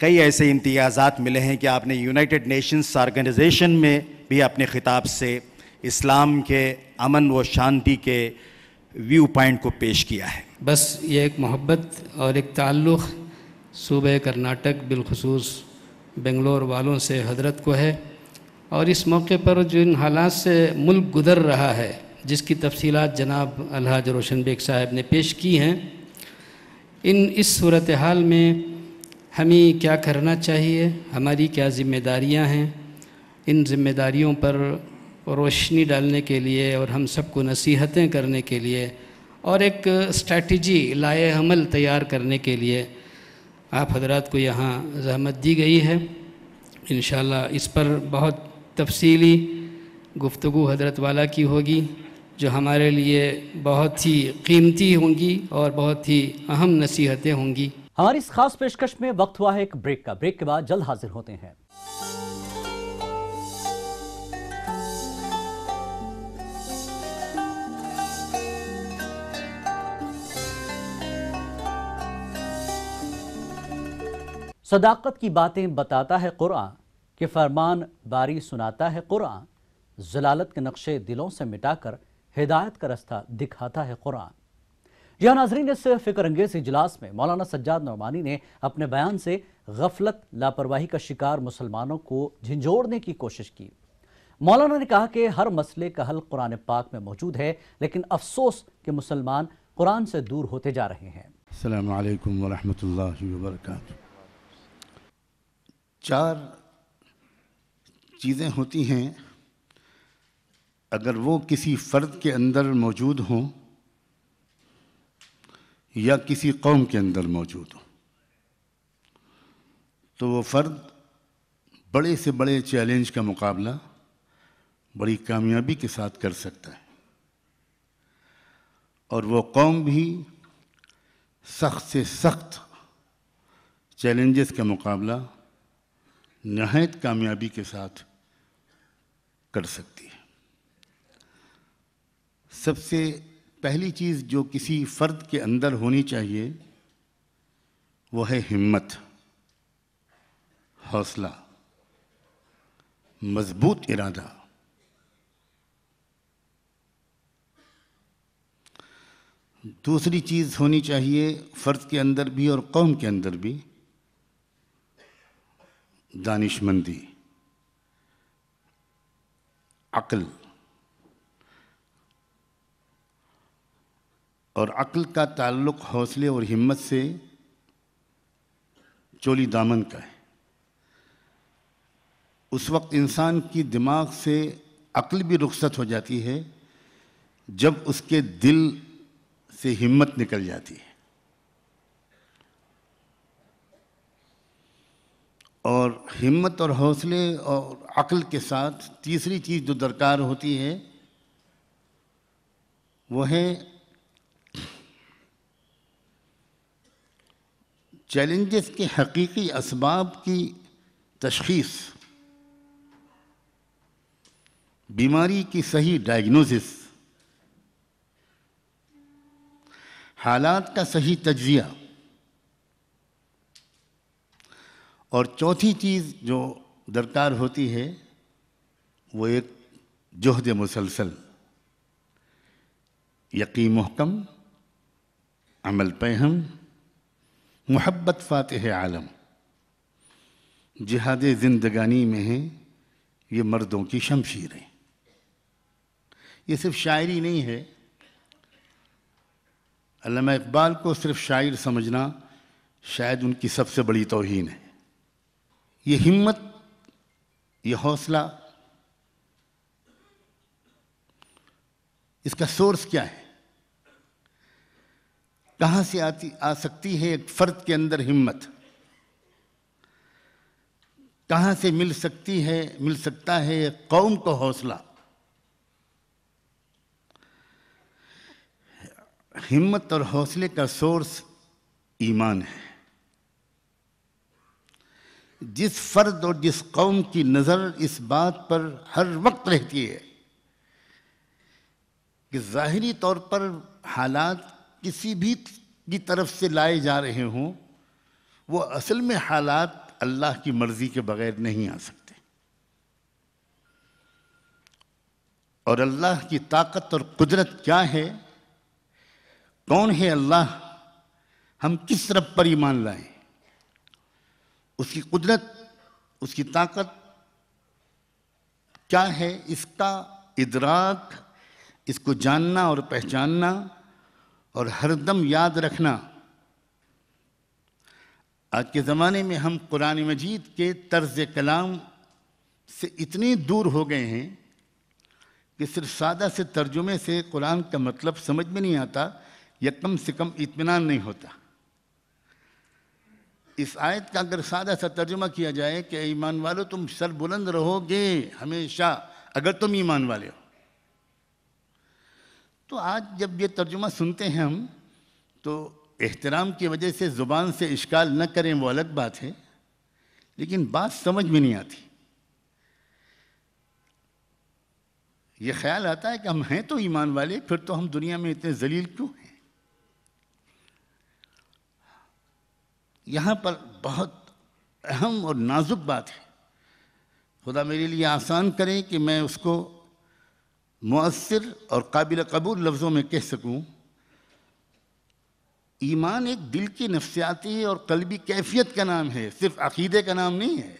کئی ایسے امتیازات ملے ہیں کہ آپ نے یونائٹڈ نیشنز آرگنائزیشن میں بھی اپنے خطاب سے اسلام کے امن و شانتی کے ویو پوائنٹ کو پیش کیا ہے۔ بس یہ ایک محبت اور ایک تعلق صوبہ کرناٹک بالخصوص بنگلور والوں سے حضرت کو ہے، اور اس موقع پر جو ان حالات سے ملک گزر رہا ہے جس کی تفصیلات جناب الحاج روشن بیگ صاحب نے پیش کی ہیں، اس صورتحال میں ہمیں کیا کرنا چاہیے، ہماری کیا ذمہ داریاں ہیں، ان ذمہ داریوں پر روشنی ڈالنے کے لیے اور ہم سب کو نصیحتیں کرنے کے لیے اور ایک اسٹریٹجی لائے عمل تیار کرنے کے لیے آپ حضرات کو یہاں زحمت دی گئی ہے۔ انشاءاللہ اس پر بہت تفصیلی گفتگو حضرت والا کی ہوگی جو ہمارے لیے بہت ہی قیمتی ہوں گی اور بہت ہی اہم نصیحتیں ہوں گی۔ ہماری اس خاص پیشکش میں وقت ہوا ہے ایک بریک کا، بریک کے بعد جلد حاضر ہوتے ہیں۔ صداقت کی باتیں بتاتا ہے قرآن کہ فرمان باری سناتا ہے قرآن، ضلالت کے نقشے دلوں سے مٹا کر ہدایت کا رستہ دکھاتا ہے قرآن۔ جہاں ناظرین، اس فکر انگیز اجلاس میں مولانا سجاد نعمانی نے اپنے بیان سے غفلت لاپرواہی کا شکار مسلمانوں کو جھنجھوڑنے کی کوشش کی۔ مولانا نے کہا کہ ہر مسئلے کا حل قرآن پاک میں موجود ہے، لیکن افسوس کہ مسلمان قرآن سے دور ہوتے جا رہے ہیں۔ السلام علیکم ورحمۃ اللہ وبرکاتہ۔ 4 چیزیں ہوتی ہیں، اگر وہ کسی فرد کے اندر موجود ہوں یا کسی قوم کے اندر موجود ہوں تو وہ فرد بڑے سے بڑے چیلنج کا مقابلہ بڑی کامیابی کے ساتھ کر سکتا ہے، اور وہ قوم بھی سخت سے سخت چیلنجز کا مقابلہ نہایت کامیابی کے ساتھ کر سکتی ہے۔ سب سے پہلی چیز جو کسی فرد کے اندر ہونی چاہیے وہ ہے ہمت، حوصلہ، مضبوط ارادہ۔ دوسری چیز ہونی چاہیے فرد کے اندر بھی اور قوم کے اندر بھی دانش مندی، عقل، اور عقل کا تعلق حوصلے اور ہمت سے چولی دامن کا ہے۔ اس وقت انسان کی دماغ سے عقل بھی رخصت ہو جاتی ہے جب اس کے دل سے ہمت نکل جاتی ہے، اور ہمت اور حوصلے اور عقل کے ساتھ تیسری چیز جو درکار ہوتی ہے وہ ہے چیلنجز کے حقیقی اسباب کی تشخیص، بیماری کی صحیح ڈائیگنوسس، حالات کا صحیح تجزیہ، اور چوتھی چیز جو درکار ہوتی ہے وہ ایک جہد مسلسل، یقین محکم، عمل پیہم، محبت فاتح عالم۔ جہاد زندگانی میں ہے یہ مردوں کی شمشیریں۔ یہ صرف شاعری نہیں ہے، علامہ اقبال کو صرف شاعر سمجھنا شاید ان کی سب سے بڑی توہین ہے۔ یہ ہمت، یہ حوصلہ، اس کا سورس کیا ہے؟ کہاں سے آ سکتی ہے ایک فرد کے اندر ہمت؟ کہاں سے مل سکتا ہے ایک قوم کو حوصلہ؟ ہمت اور حوصلے کا سورس ایمان ہے۔ جس فرد اور جس قوم کی نظر اس بات پر ہر وقت رہتی ہے کہ ظاہری طور پر حالات کسی بھی کی طرف سے لائے جا رہے ہوں، وہ اصل میں حالات اللہ کی مرضی کے بغیر نہیں آ سکتے. اور اللہ کی طاقت اور قدرت کیا ہے، کون ہے اللہ، ہم کس رب پر ایمان لائیں؟ اس کی قدرت، اس کی طاقت کیا ہے، اس کا ادراک، اس کو جاننا اور پہچاننا اور ہر دم یاد رکھنا. آج کے زمانے میں ہم قرآن مجید کے طرز کلام سے اتنے دور ہو گئے ہیں کہ صرف سادہ سے ترجمے سے قرآن کا مطلب سمجھ میں نہیں آتا یا کم سے کم اطمینان نہیں ہوتا. اس آیت کا اگر سادہ سا ترجمہ کیا جائے کہ ایمان والو تم سر بلند رہو گے ہمیشہ اگر تم ایمان والے ہو، تو آج جب یہ ترجمہ سنتے ہیں ہم تو احترام کی وجہ سے زبان سے اشکال نہ کریں وہ الگ بات ہے، لیکن بات سمجھ میں نہیں آتی. یہ خیال آتا ہے کہ ہم ہیں تو ایمان والے، پھر تو ہم دنیا میں اتنے ذلیل کیوں ہیں؟ یہاں پر بہت اہم اور نازک بات ہے. خدا میرے لیے آسان کرے کہ میں اس کو مؤثر اور قابل قبول لفظوں میں کہہ سکوں. ایمان ایک دل کی نفسیاتی اور قلبی کیفیت کا نام ہے، صرف عقیدے کا نام نہیں ہے،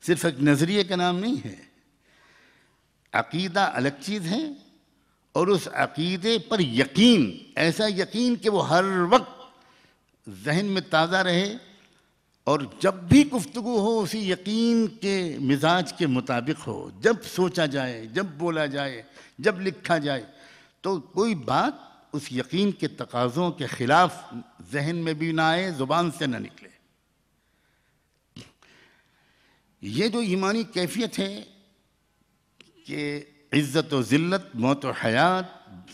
صرف ایک نظریے کا نام نہیں ہے. عقیدہ الگ چیز ہے اور اس عقیدے پر یقین، ایسا یقین کہ وہ ہر وقت ذہن میں تازہ رہے اور جب بھی گفتگو ہو اسی یقین کے مزاج کے مطابق ہو. جب سوچا جائے، جب بولا جائے، جب لکھا جائے تو کوئی بات اس یقین کے تقاضوں کے خلاف ذہن میں بھی نہ آئے، زبان سے نہ نکلے. یہ جو ایمانی کیفیت ہے کہ عزت و ذلت، موت و حیات،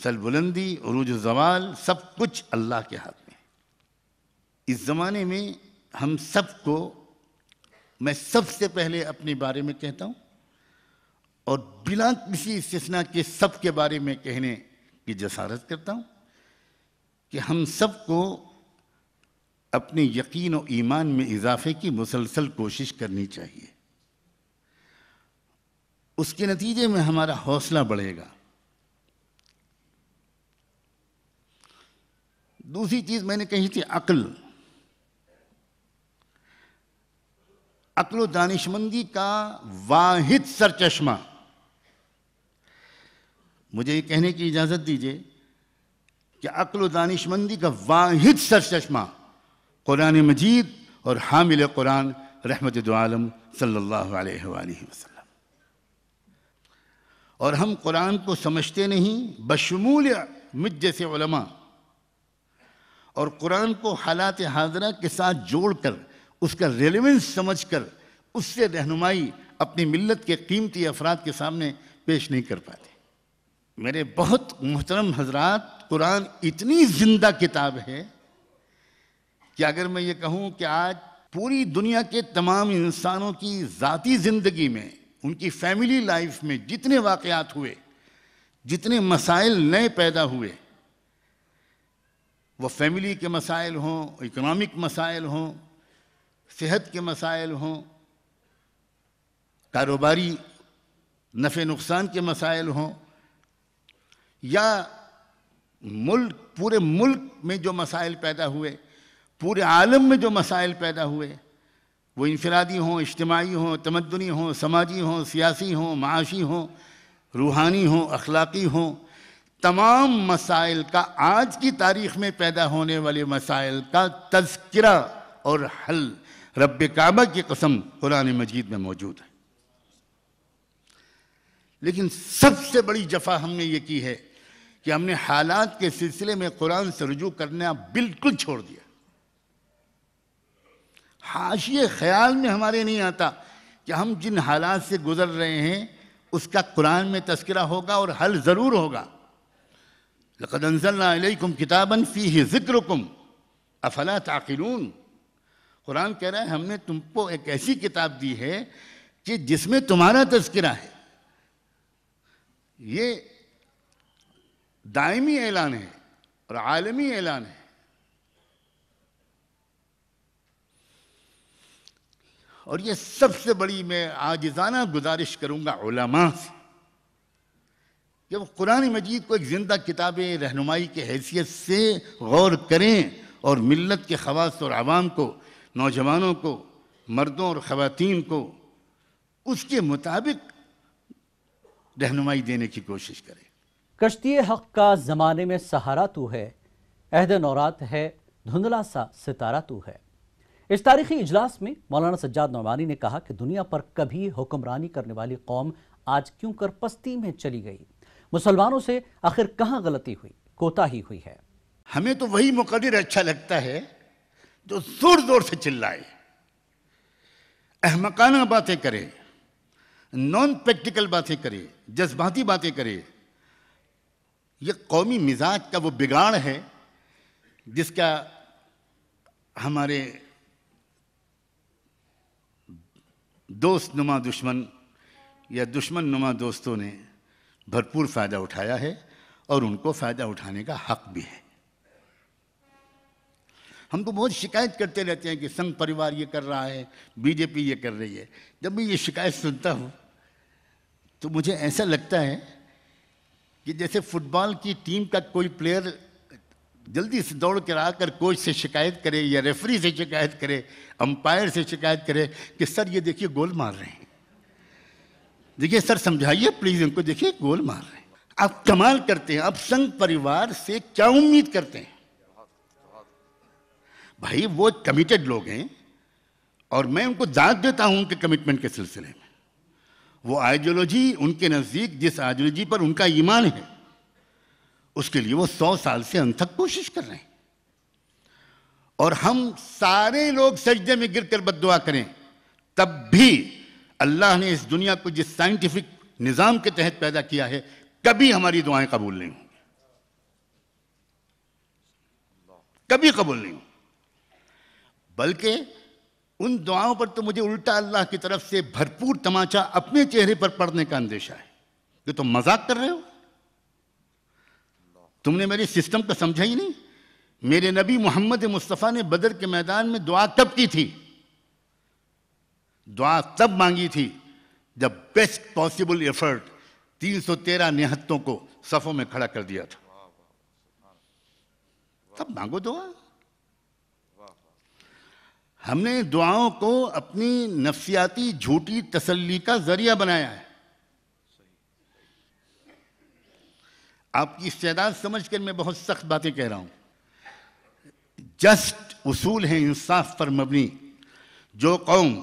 سربلندی، عروج و زوال، سب کچھ اللہ کے ہاتھ میں. اس زمانے میں ہم سب کو، میں سب سے پہلے اپنے بارے میں کہتا ہوں اور بلا کسی استثناء کے سب کے بارے میں کہنے کی جسارت کرتا ہوں کہ ہم سب کو اپنے یقین و ایمان میں اضافے کی مسلسل کوشش کرنی چاہیے. اس کے نتیجے میں ہمارا حوصلہ بڑھے گا. دوسری چیز میں نے کہی تھی عقل. عقل و دانشمندی کا واحد سرچشمہ، مجھے یہ کہنے کی اجازت دیجیے کہ عقل و دانشمندی کا واحد سرچشمہ قرآن مجید اور حامل قرآن رحمت دو عالم صلی اللہ علیہ وآلہ وسلم. اور ہم قرآن کو سمجھتے نہیں بشمول مجھ جیسے علماء، اور قرآن کو حالات حاضرہ کے ساتھ جوڑ کر اس کا ریلیونس سمجھ کر اس سے رہنمائی اپنی ملت کے قیمتی افراد کے سامنے پیش نہیں کر پاتے. میرے بہت محترم حضرات، قرآن اتنی زندہ کتاب ہے کہ اگر میں یہ کہوں کہ آج پوری دنیا کے تمام انسانوں کی ذاتی زندگی میں، ان کی فیملی لائف میں جتنے واقعات ہوئے، جتنے مسائل نئے پیدا ہوئے، وہ فیملی کے مسائل ہوں، اکنامک مسائل ہوں، صحت کے مسائل ہوں، کاروباری نفع نقصان کے مسائل ہوں، یا پورے ملک میں جو مسائل پیدا ہوئے، پورے عالم میں جو مسائل پیدا ہوئے، وہ انفرادی ہوں، اجتماعی ہوں، تمدنی ہوں، سماجی ہوں، سیاسی ہوں، معاشی ہوں، روحانی ہوں، اخلاقی ہوں، تمام مسائل کا، آج کی تاریخ میں پیدا ہونے والے مسائل کا تذکرہ اور حل رب کعبہ کی قسم قرآن مجید میں موجود ہے. لیکن سب سے بڑی جفا ہم نے یہ کی ہے کہ ہم نے حالات کے سلسلے میں قرآن سے رجوع کرنا بالکل چھوڑ دیا. حاشیے خیال میں ہمارے نہیں آتا کہ ہم جن حالات سے گزر رہے ہیں اس کا قرآن میں تذکرہ ہوگا اور حل ضرور ہوگا. لَقَدْ أَنزَلْنَا إِلَيْكُمْ كِتَابًا فِيهِ ذِكْرُكُمْ أَفَلَا تَعْقِلُونَ. قرآن کہہ رہا ہے ہم نے تم کو ایک ایسی کتاب دی ہے کہ جس میں تمہارا تذکرہ ہے. یہ دائمی اعلان ہے اور عالمی اعلان ہے. اور یہ سب سے بڑی میں عاجزانہ گزارش کروں گا علماء سے کہ وہ قرآن مجید کو ایک زندہ کتاب رہنمائی کی حیثیت سے غور کریں اور ملت کے خواص اور عوام کو، نوجوانوں کو، مردوں اور خواتین کو اس کے مطابق رہنمائی دینے کی کوشش کریں۔ کشتی حق کا زمانے میں سہارا تو ہے، عہد نورات ہے دھندلا سا ستارہ تو ہے۔ اس تاریخی اجلاس میں مولانا سجاد نعمانی نے کہا کہ دنیا پر کبھی حکمرانی کرنے والی قوم آج کیوں کر پستی میں چلی گئی؟ مسلمانوں سے آخر کہاں غلطی ہوئی، کوتاہی ہوئی ہے؟ ہمیں تو وہی مقرر اچھا لگتا ہے جو زور زور سے چلائے، احمقانہ باتیں کرے، نان پریکٹیکل باتیں کرے، جذباتی باتیں کرے۔ یہ قومی مزاج کا وہ بگاڑ ہے جس کا ہمارے دوست نما دشمن یا دشمن نما دوستوں نے بھرپور فائدہ اٹھایا ہے، اور ان کو فائدہ اٹھانے کا حق بھی ہے۔ ہم تو بہت شکایت کرتے رہتے ہیں کہ سنگھ پریوار یہ کر رہا ہے، بی جے پی یہ کر رہی ہے۔ جب میں یہ شکایت سنتا ہوں تو مجھے ایسا لگتا ہے کہ جیسے فٹ بال کی ٹیم کا کوئی پلیئر جلدی سے دوڑ کر آ کر کوچ سے شکایت کرے یا ریفری سے شکایت کرے، امپائر سے شکایت کرے کہ سر یہ دیکھیے گول مار رہے ہیں، دیکھیے سر سمجھائیے پلیز ان کو، دیکھیے گول مار رہے ہیں۔ آپ کمال کرتے ہیں، آپ سنگھ پریوار سے کیا امید کرتے ہیں؟ بھائی وہ کمیٹڈ لوگ ہیں، اور میں ان کو داد دیتا ہوں کہ کمٹمنٹ کے سلسلے میں وہ آئیڈیالوجی ان کے نزدیک جس آئیڈیالوجی پر ان کا ایمان ہے اس کے لیے وہ 100 سال سے انتھک کوشش کر رہے ہیں، اور ہم سارے لوگ سجدے میں گر کر بد دعا کریں تب بھی اللہ نے اس دنیا کو جس سائنٹیفک نظام کے تحت پیدا کیا ہے کبھی ہماری دعائیں قبول نہیں ہوں، کبھی قبول نہیں ہوں۔ بلکہ ان دعاؤں پر تو مجھے الٹا اللہ کی طرف سے بھرپور تماچا اپنے چہرے پر پڑنے کا اندیشہ ہے کہ تم مذاق کر رہے ہو، تم نے میرے سسٹم کو سمجھا ہی نہیں۔ میرے نبی محمد مصطفیٰ نے بدر کے میدان میں دعا کب کی تھی؟ دعا تب مانگی تھی جب بیسٹ پاسبل ایفرٹ 313 نہتوں کو صفوں میں کھڑا کر دیا تھا، تب مانگو دعا۔ ہم نے دعاؤں کو اپنی نفسیاتی جھوٹی تسلی کا ذریعہ بنایا ہے۔ آپ کی استعداد سمجھ کر میں بہت سخت باتیں کہہ رہا ہوں۔ جسٹ اصول ہیں انصاف پر مبنی۔ جو قوم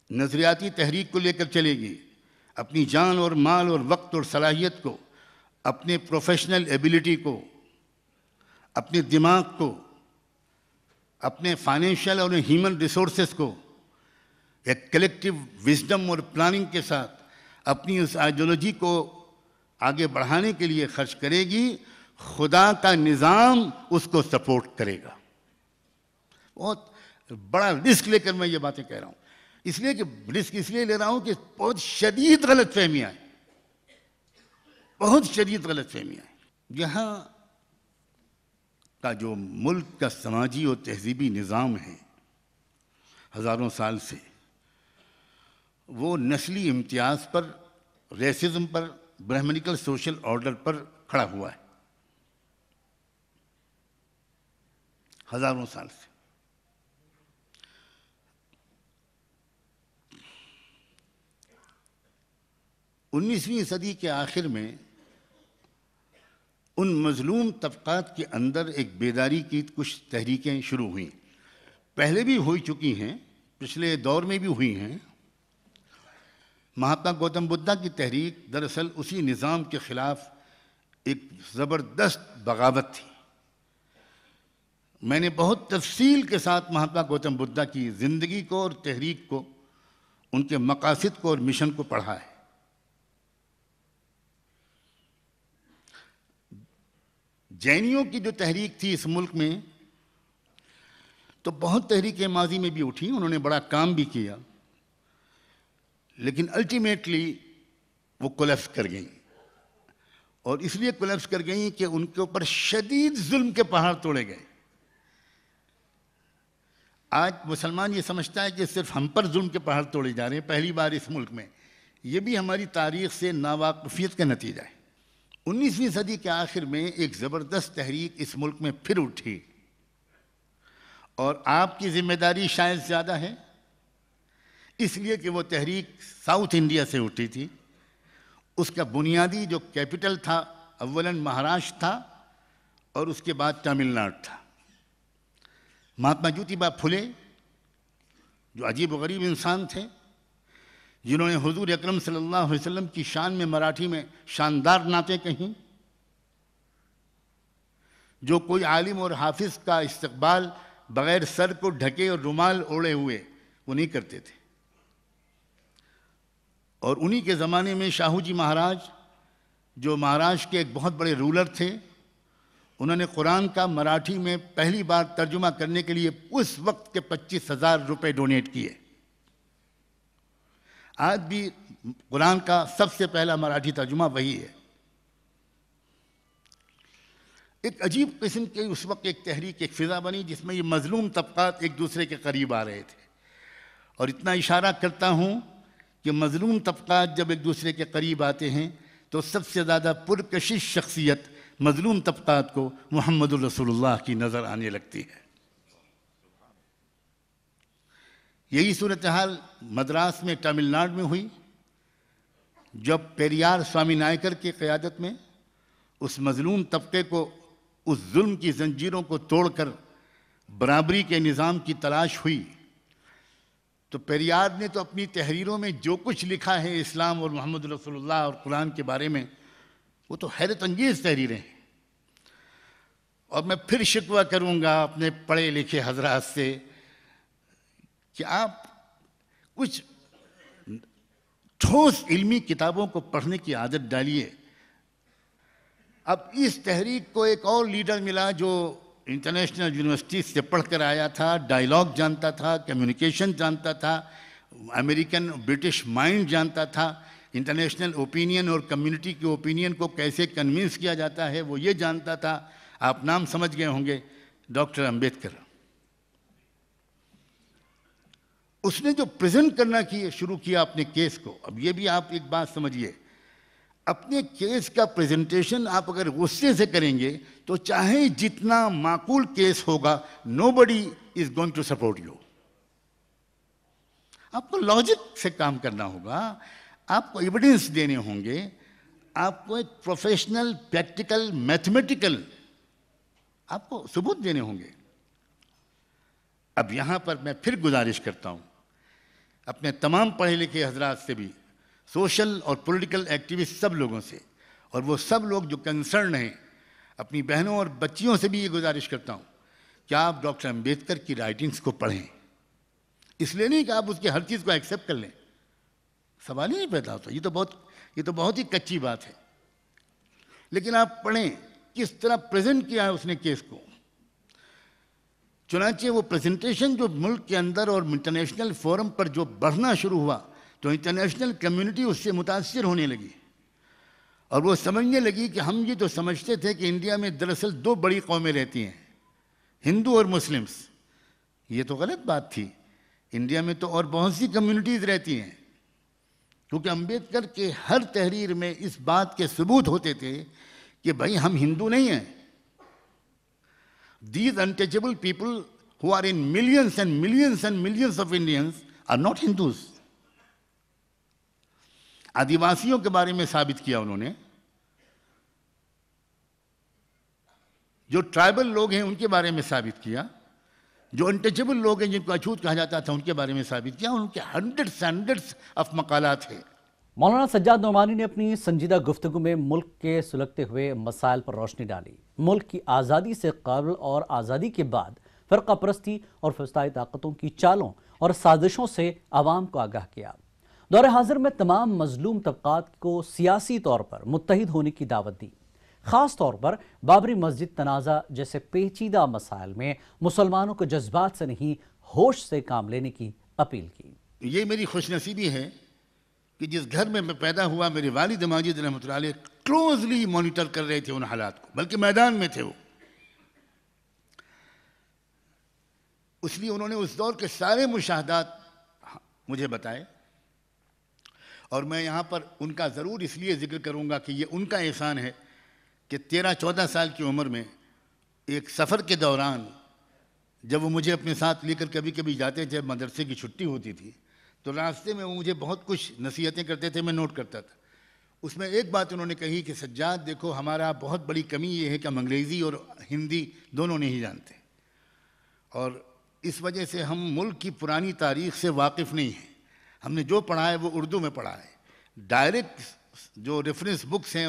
نظریاتی تحریک کو لے کر چلے گی، اپنی جان اور مال اور وقت اور صلاحیت کو، اپنے پروفیشنل ایبیلٹی کو، اپنے دماغ کو، اپنے فائنینشیل اور ہیومن ریسورسز کو ایک کلیکٹیو وزڈم اور پلاننگ کے ساتھ اپنی اس آئیڈیالوجی کو آگے بڑھانے کے لیے خرچ کرے گی، خدا کا نظام اس کو سپورٹ کرے گا۔ بہت بڑا رسک لے کر میں یہ باتیں کہہ رہا ہوں، اس لیے کہ رسک اس لیے لے رہا ہوں کہ بہت شدید غلط فہمیاں ہیں، بہت شدید غلط فہمیاں ہیں۔ یہاں کا جو ملک کا سماجی اور تہذیبی نظام ہے ہزاروں سال سے، وہ نسلی امتیاز پر، ریسزم پر، برہمنیکل سوشل آرڈر پر کھڑا ہوا ہے ہزاروں سال سے۔ 19ویں صدی کے آخر میں ان مظلوم طبقات کے اندر ایک بیداری کی کچھ تحریکیں شروع ہوئیں، پہلے بھی ہو چکی ہیں، پچھلے دور میں بھی ہوئی ہیں۔ مہاتما گوتم بدھا کی تحریک دراصل اسی نظام کے خلاف ایک زبردست بغاوت تھی۔ میں نے بہت تفصیل کے ساتھ مہاتما گوتم بدھا کی زندگی کو اور تحریک کو، ان کے مقاصد کو اور مشن کو پڑھا ہے۔ جینیوں کی جو تحریک تھی اس ملک میں، تو بہت تحریکیں ماضی میں بھی اٹھی، انہوں نے بڑا کام بھی کیا، لیکن الٹیمیٹلی وہ کولیپس کر گئیں، اور اس لیے کولیپس کر گئیں کہ ان کے اوپر شدید ظلم کے پہاڑ توڑے گئے۔ آج مسلمان یہ سمجھتا ہے کہ صرف ہم پر ظلم کے پہاڑ توڑے جا رہے ہیں پہلی بار اس ملک میں. یہ بھی ہماری تاریخ سے ناواقفیت کا نتیجہ ہے. 19ویں صدی کے آخر میں ایک زبردست تحریک اس ملک میں پھر اٹھی، اور آپ کی ذمہ داری شاید زیادہ ہے، اس لیے کہ وہ تحریک ساؤتھ انڈیا سے اٹھی تھی. اس کا بنیادی جو کیپٹل تھا اولاً مہاراشٹر تھا اور اس کے بعد تامل ناڈو تھا. مہاتما جیوتیبا پھلے جو عجیب و غریب انسان تھے، جنہوں نے حضور اکرم صلی اللہ علیہ وسلم کی شان میں مراٹھی میں شاندار نعتیں کہیں، جو کوئی عالم اور حافظ کا استقبال بغیر سر کو ڈھکے اور رومال اوڑے ہوئے وہ نہیں کرتے تھے. اور انہی کے زمانے میں شاہو جی مہاراج جو مہاراشٹر کے ایک بہت بڑے رولر تھے، انہوں نے قرآن کا مراٹھی میں پہلی بار ترجمہ کرنے کے لیے اس وقت کے 25,000 روپے ڈونیٹ کیے. آج بھی قرآن کا سب سے پہلا مراٹھی ترجمہ وہی ہے. ایک عجیب قسم کی اس وقت ایک تحریک، ایک فضا بنی جس میں یہ مظلوم طبقات ایک دوسرے کے قریب آ رہے تھے. اور اتنا اشارہ کرتا ہوں کہ مظلوم طبقات جب ایک دوسرے کے قریب آتے ہیں تو سب سے زیادہ پرکشش شخصیت مظلوم طبقات کو محمد الرسول اللہ کی نظر آنے لگتی ہے. یہی صورتحال مدراس میں تامل ناڈو میں ہوئی، جب پیریار سوامی نائکر کی قیادت میں اس مظلوم طبقے کو اس ظلم کی زنجیروں کو توڑ کر برابری کے نظام کی تلاش ہوئی. تو پیریار نے تو اپنی تحریروں میں جو کچھ لکھا ہے اسلام اور محمد رسول اللہ اور قرآن کے بارے میں، وہ تو حیرت انگیز تحریریں ہیں. اور میں پھر شکوہ کروں گا اپنے پڑھے لکھے حضرات سے کہ آپ کچھ ٹھوس علمی کتابوں کو پڑھنے کی عادت ڈالیے. اب اس تحریک کو ایک اور لیڈر ملا جو انٹرنیشنل یونیورسٹی سے پڑھ کر آیا تھا، ڈائیلاگ جانتا تھا، کمیونیکیشن جانتا تھا، امریکن برٹش مائنڈ جانتا تھا، انٹرنیشنل اوپینین اور کمیونٹی کی اوپینین کو کیسے کنونس کیا جاتا ہے وہ یہ جانتا تھا. آپ نام سمجھ گئے ہوں گے، ڈاکٹر امبیڈکر. اس نے جو پریزنٹ کرنا شروع کیا اپنے کیس کو، اب یہ بھی آپ ایک بات سمجھیے، اپنے کیس کا پریزنٹیشن آپ اگر غصے سے کریں گے تو چاہے جتنا معقول کیس ہوگا، nobody is going to support you. آپ کو لاجک سے کام کرنا ہوگا، آپ کو ایویڈنس دینے ہوں گے، آپ کو ایک پروفیشنل پریکٹیکل میتھمیٹیکل آپ کو ثبوت دینے ہوں گے. اب یہاں پر میں پھر گزارش کرتا ہوں اپنے تمام پڑھے لکھے حضرات سے بھی، سوشل اور پولیٹیکل ایکٹیوسٹ سب لوگوں سے، اور وہ سب لوگ جو کنسرن ہیں، اپنی بہنوں اور بچیوں سے بھی یہ گزارش کرتا ہوں کہ آپ ڈاکٹر امبیڈکر کی رائٹنگز کو پڑھیں. اس لیے نہیں کہ آپ اس کی ہر چیز کو ایکسیپٹ کر لیں، سوال ہی نہیں پیدا ہوتا. یہ تو بہت ہی کچی بات ہے. لیکن آپ پڑھیں کس طرح پریزنٹ کیا ہے اس نے کیس کو. چنانچہ وہ پریزنٹیشن جو ملک کے اندر اور انٹرنیشنل فورم پر جو بڑھنا شروع ہوا تو انٹرنیشنل کمیونٹی اس سے متاثر ہونے لگی، اور وہ سمجھنے لگی کہ ہم یہ تو سمجھتے تھے کہ انڈیا میں دراصل 2 بڑی قومیں رہتی ہیں، ہندو اور مسلمس. یہ تو غلط بات تھی. انڈیا میں تو اور بہت سی کمیونٹیز رہتی ہیں، کیونکہ امبیڈکر کے ہر تحریر میں اس بات کے ثبوت ہوتے تھے کہ بھائی ہم ہندو نہیں ہیں. These untouchable people who are in millions and millions and millions of Indians are not Hindus. آدیواسیوں کے بارے میں ثابت کیا انہوں نے، جو ٹرائبل لوگ ہیں ان کے بارے میں ثابت کیا، جو انٹچبل لوگ ہیں جن کو اچھوت کہا جاتا تھا ان کے بارے میں ثابت کیا. ان کے ہنڈریڈس آف مقالات ہیں. مولانا سجاد نعمانی نے اپنی سنجیدہ گفتگو میں ملک کے سلگتے ہوئے مسائل پر روشنی ڈالی. ملک کی آزادی سے قبل اور آزادی کے بعد فرقہ پرستی اور فسطائی طاقتوں کی چالوں اور سازشوں سے عوام کو آگاہ کیا. دور حاضر میں تمام مظلوم طبقات کو سیاسی طور پر متحد ہونے کی دعوت دی. خاص طور پر بابری مسجد تنازع جیسے پیچیدہ مسائل میں مسلمانوں کو جذبات سے نہیں ہوش سے کام لینے کی اپیل کی. یہ میری خوش نصیبی ہے کہ جس گھر میں پیدا ہوا میرے والد ماجد رحمۃ اللہ علیہ کلوزلی مانیٹر کر رہے تھے ان حالات کو، بلکہ میدان میں تھے وہ. اس لیے انہوں نے اس دور کے سارے مشاہدات مجھے بتائے، اور میں یہاں پر ان کا ضرور اس لیے ذکر کروں گا کہ یہ ان کا احسان ہے کہ 13-14 سال کی عمر میں ایک سفر کے دوران جب وہ مجھے اپنے ساتھ لے کر کبھی کبھی جاتے تھے، مدرسے کی چھٹی ہوتی تھی، تو راستے میں وہ مجھے بہت کچھ نصیحتیں کرتے تھے، میں نوٹ کرتا تھا۔ اس میں ایک بات انہوں نے کہی کہ سجاد دیکھو، ہمارا بہت بڑی کمی یہ ہے کہ ہم انگریزی اور ہندی دونوں نہیں جانتے، اور اس وجہ سے ہم ملک کی پرانی تاریخ سے واقف نہیں ہیں۔ ہم نے جو پڑھا ہے وہ اردو میں پڑھا ہے، ڈائریکٹ جو ریفرنس بکس ہیں،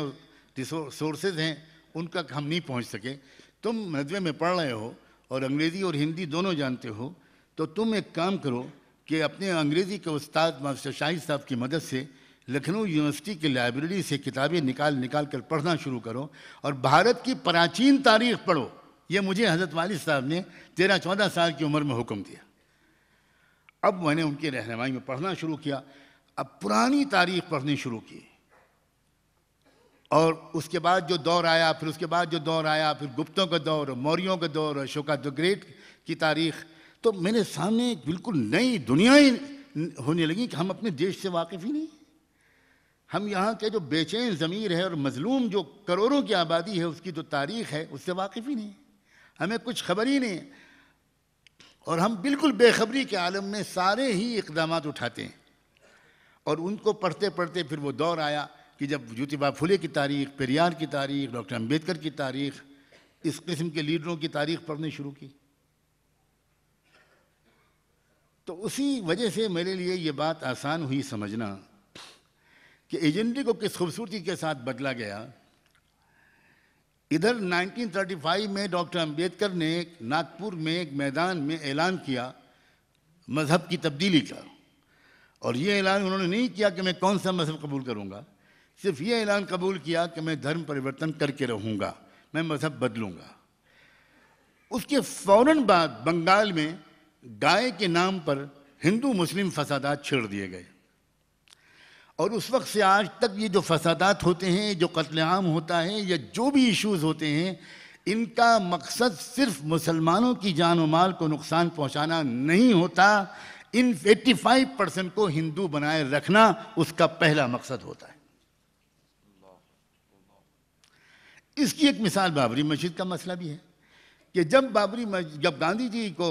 سورسز ہیں، ان تک ہم نہیں پہنچ سکے۔ تم ندوے میں پڑھ رہے ہو اور انگریزی اور ہندی دونوں جانتے ہو، تو تم ایک کام کرو کہ اپنے انگریزی کے استاد ماسٹر شاہد صاحب کی مدد سے لکھنؤ یونیورسٹی کی لائبریری سے کتابیں نکال کر پڑھنا شروع کرو اور بھارت کی پراچین تاریخ پڑھو۔ یہ مجھے حضرت والد صاحب نے 13-14 سال کی عمر میں حکم دیا۔ اب میں نے ان کی رہنمائی میں پڑھنا شروع کیا، اب پرانی تاریخ پڑھنی شروع کی، اور اس کے بعد جو دور آیا، پھر اس کے بعد جو دور آیا، پھر گپتوں کا دور، موریوں کا دور، اشوکا دی گریٹ کی تاریخ، تو میرے سامنے ایک بالکل نئی دنیا ہونے لگی کہ ہم اپنے دیش سے واقف ہی نہیں۔ ہم یہاں کے جو بے چین ضمیر ہے اور مظلوم جو کروڑوں کی آبادی ہے، اس کی جو تاریخ ہے، اس سے واقف ہی نہیں، ہمیں کچھ خبر ہی نہیں، اور ہم بالکل بے خبری کے عالم میں سارے ہی اقدامات اٹھاتے ہیں۔ اور ان کو پڑھتے پڑھتے پھر وہ دور آیا کہ جب جیوتیبا پھولے کی تاریخ، پیریار کی تاریخ، ڈاکٹر امبیڈکر کی تاریخ، اس قسم کے لیڈروں کی تاریخ پڑھنی شروع کی، تو اسی وجہ سے میرے لیے یہ بات آسان ہوئی سمجھنا کہ ایجنڈے کو کس خوبصورتی کے ساتھ بدلا گیا۔ ادھر 1935 میں ڈاکٹر امبیڈکر نے ناگپور میں ایک میدان میں اعلان کیا مذہب کی تبدیلی کا، اور یہ اعلان انہوں نے نہیں کیا کہ میں کون سا مذہب قبول کروں گا، صرف یہ اعلان قبول کیا کہ میں دھرم پریورتن کر کے رہوں گا، میں مذہب بدلوں گا۔ اس کے فوراً بعد بنگال میں گائے کے نام پر ہندو مسلم فسادات چھیڑ دیے گئے، اور اس وقت سے آج تک یہ جو فسادات ہوتے ہیں، جو قتل عام ہوتا ہے، یا جو بھی ایشوز ہوتے ہیں، ان کا مقصد صرف مسلمانوں کی جان و مال کو نقصان پہنچانا نہیں ہوتا، ان 85% کو ہندو بنائے رکھنا اس کا پہلا مقصد ہوتا ہے۔ اس کی ایک مثال بابری مسجد کا مسئلہ بھی ہے کہ جب گاندھی جی کو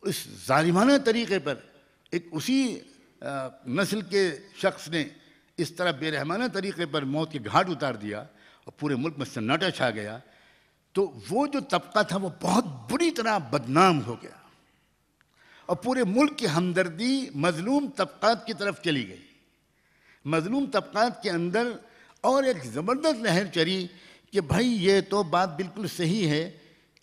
اس ظالمانہ طریقے پر ایک اسی نسل کے شخص نے اس طرح بے رحمانہ طریقے پر موت کے گھاٹ اتار دیا اور پورے ملک میں سناٹا چھا گیا، تو وہ جو طبقہ تھا وہ بہت بری طرح بدنام ہو گیا، اور پورے ملک کی ہمدردی مظلوم طبقات کی طرف چلی گئی۔ مظلوم طبقات کے اندر اور ایک زبردست لہر چلی کہ بھائی یہ تو بات بالکل صحیح ہے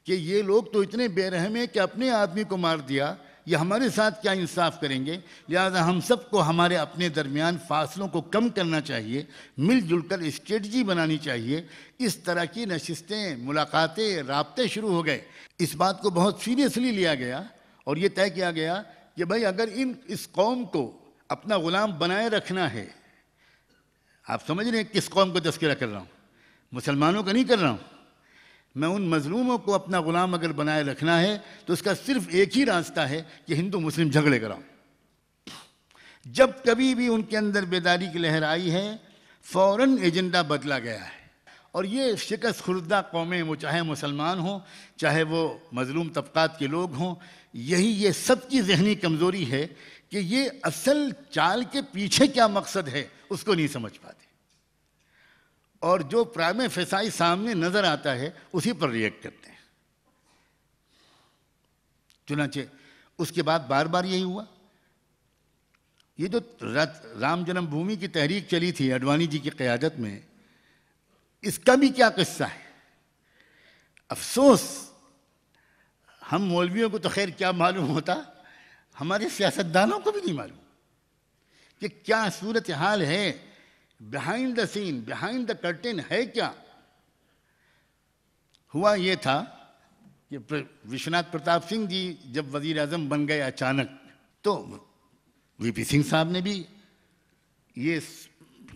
کہ یہ لوگ تو اتنے بے رحم ہیں کہ اپنے آدمی کو مار دیا، یہ ہمارے ساتھ کیا انصاف کریں گے، لہذا ہم سب کو ہمارے اپنے درمیان فاصلوں کو کم کرنا چاہیے، مل جل کر اسٹریٹجی بنانی چاہیے۔ اس طرح کی نشستیں، ملاقاتیں، رابطے شروع ہو گئے۔ اس بات کو بہت سیریسلی لیا گیا اور یہ طے کیا گیا کہ بھائی اگر اس قوم کو اپنا غلام بنائے رکھنا ہے، آپ سمجھ رہے ہیں کس قوم کو تذکرہ کر رہا ہوں، مسلمانوں کا نہیں کر رہا ہوں، میں ان مظلوموں کو اپنا غلام اگر بنائے رکھنا ہے تو اس کا صرف ایک ہی راستہ ہے کہ ہندو مسلم جھگڑے کراؤں۔ جب کبھی بھی ان کے اندر بیداری کی لہر آئی ہے، فوراً ایجنڈا بدلا گیا ہے، اور یہ شکست خوردہ قومیں، وہ چاہے مسلمان ہوں چاہے وہ مظلوم طبقات کے لوگ ہوں، یہ سب کی ذہنی کمزوری ہے کہ یہ اصل چال کے پیچھے کیا مقصد ہے اس کو نہیں سمجھ پاتے، اور جو پرائم فیسائی سامنے نظر آتا ہے اسی پر ریئیکٹ کرتے ہیں۔ چنانچہ اس کے بعد بار بار یہی ہوا۔ یہ جو رام جنم بھومی کی تحریک چلی تھی اڈوانی جی کی قیادت میں، اس کا بھی کیا قصہ ہے؟ افسوس ہم مولویوں کو تو خیر کیا معلوم ہوتا، ہمارے سیاستدانوں کو بھی نہیں معلوم کہ کیا صورتحال ہے، behind the scene, behind the curtain ہے کیا۔ ہوا یہ تھا کہ وشوناتھ پرتاپ سنگھ جی جب وزیر اعظم بن گئے اچانک، تو وی پی سنگھ صاحب نے بھی یہ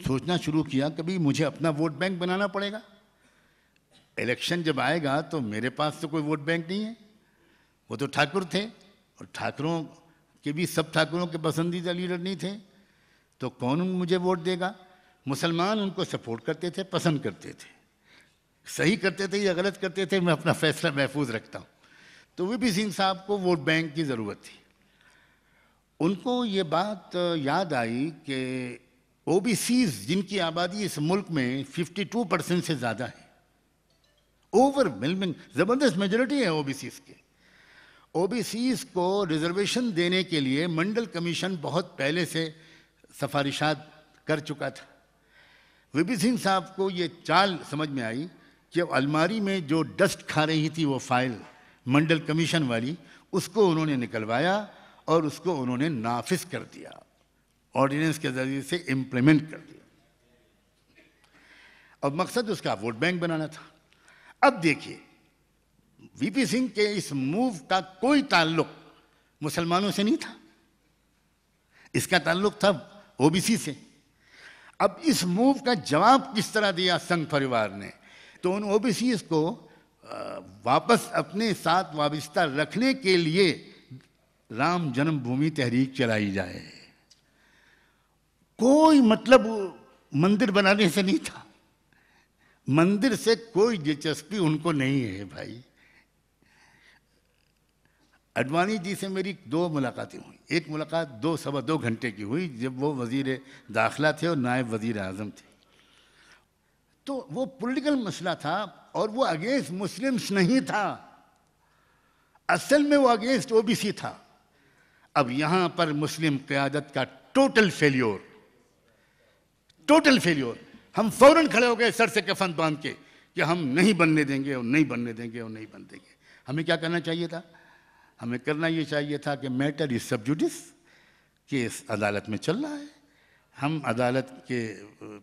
سوچنا شروع کیا کہ بھئی مجھے اپنا ووٹ بینک بنانا پڑے گا، الیکشن جب آئے گا تو میرے پاس تو کوئی ووٹ بینک نہیں ہے، وہ تو ٹھاکر تھے، اور ٹھاکروں کے بھی سب ٹھاکروں کے پسندیدہ لیڈر نہیں تھے، تو کون مجھے ووٹ دے گا؟ مسلمان ان کو سپورٹ کرتے تھے، پسند کرتے تھے، صحیح کرتے تھے یا غلط کرتے تھے، میں اپنا فیصلہ محفوظ رکھتا ہوں۔ تو وی پی سنگھ صاحب کو ووٹ بینک کی ضرورت تھی۔ ان کو یہ بات یاد آئی کہ او بی سیز جن کی آبادی اس ملک میں 52% سے زیادہ ہے، اوور ویلمنگ زبردست میجورٹی ہے او بی سیز کے، او بی سیز کو ریزرویشن دینے کے لیے منڈل کمیشن بہت پہلے سے سفارشات کر چکا تھا۔ وی پی سنگھ صاحب کو یہ چال سمجھ میں آئی کہ الماری میں جو ڈسٹ کھا رہی تھی وہ فائل منڈل کمیشن والی، اس کو انہوں نے نکلوایا اور اس کو انہوں نے نافذ کر دیا، آرڈیننس کے ذریعے سے امپلیمنٹ کر دیا، اور مقصد اس کا ووٹ بینک بنانا تھا۔ اب دیکھیے وی پی سنگھ کے اس موو کا کوئی تعلق مسلمانوں سے نہیں تھا، اس کا تعلق تھا او بی سی سے۔ اب اس موو کا جواب کس طرح دیا سنگھ پریوار نے؟ تو ان او بی سیز کو واپس اپنے ساتھ وابستہ رکھنے کے لیے رام جنم بھومی تحریک چلائی جائے۔ کوئی مطلب مندر بنانے سے نہیں تھا، مندر سے کوئی دلچسپی ان کو نہیں ہے بھائی۔ اڈوانی جی سے میری 2 ملاقاتیں ہوئیں، ایک ملاقات 2 گھنٹے کی ہوئی جب وہ وزیر داخلہ تھے اور نائب وزیر اعظم تھے، تو وہ پولیٹیکل مسئلہ تھا اور وہ اگینسٹ مسلمز نہیں تھا، اصل میں وہ اگینسٹ او بی سی تھا۔ اب یہاں پر مسلم قیادت کا ٹوٹل فیلیور، ہم فوراً کھڑے ہو گئے سر سے کفن باندھ کے کہ ہم نہیں بننے دیں گے اور نہیں بننے دیں گے اور نہیں بننے دیں گے۔ ہمیں کیا کرنا چاہیے تھا؟ ہمیں کرنا یہ چاہیے تھا کہ matter is sub Judas, case عدالت میں چل رہا ہے، ہم عدالت کے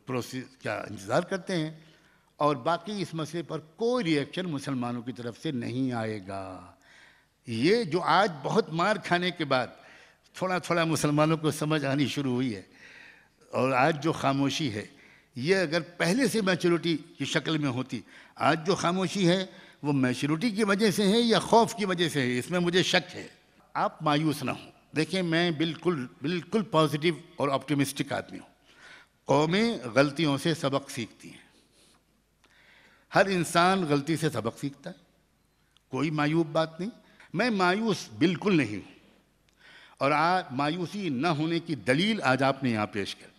پروسیس کا انتظار کرتے ہیں، اور باقی اس مسئلے پر کوئی ری ایکشن مسلمانوں کی طرف سے نہیں آئے گا۔ یہ جو آج بہت مار کھانے کے بعد تھوڑا تھوڑا مسلمانوں کو سمجھ آنی شروع ہوئی ہے، اور آج جو خاموشی ہے یہ اگر پہلے سے میچورٹی کی شکل میں ہوتی، آج جو خاموشی ہے وہ میچورٹی کی وجہ سے ہے یا خوف کی وجہ سے ہے، اس میں مجھے شک ہے۔ آپ مایوس نہ ہوں، دیکھیں میں بالکل پازیٹیو اور آپٹیمسٹک آدمی ہوں۔ قومیں غلطیوں سے سبق سیکھتی ہیں، ہر انسان غلطی سے سبق سیکھتا ہے، کوئی مایوب بات نہیں۔ میں مایوس بالکل نہیں ہوں، اور آج مایوسی نہ ہونے کی دلیل آج آپ نے یہاں پیش کر دی۔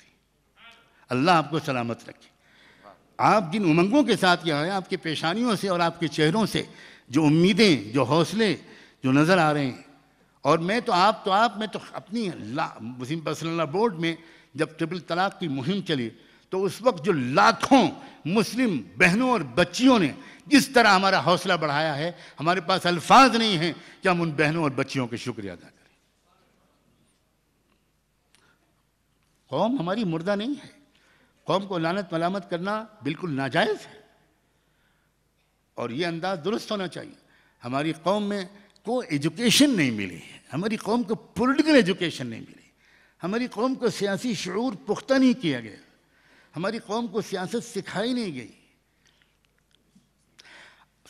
اللہ آپ کو سلامت رکھے۔ آپ جن امنگوں کے ساتھ یہاں ہیں، آپ کی پیشانیوں سے اور آپ کے چہروں سے جو امیدیں، جو حوصلے جو نظر آ رہے ہیں، اور میں تو اپنی مسلم پرسنل لا بورڈ میں جب ٹرپل طلاق کی مہم چلی تو اس وقت جو لاکھوں مسلم بہنوں اور بچیوں نے جس طرح ہمارا حوصلہ بڑھایا ہے، ہمارے پاس الفاظ نہیں ہیں کہ ہم ان بہنوں اور بچیوں کے شکریہ ادا کریں۔ قوم ہماری مردہ نہیں ہے، قوم کو لعنت ملامت کرنا بالکل ناجائز ہے، اور یہ انداز درست ہونا چاہیے۔ ہماری قوم میں کوئی ایجوکیشن نہیں ملی ہے، ہماری قوم کو پولیٹیکل ایجوکیشن نہیں ملی، ہماری قوم کو سیاسی شعور پختہ نہیں کیا گیا، ہماری قوم کو سیاست سکھائی نہیں گئی۔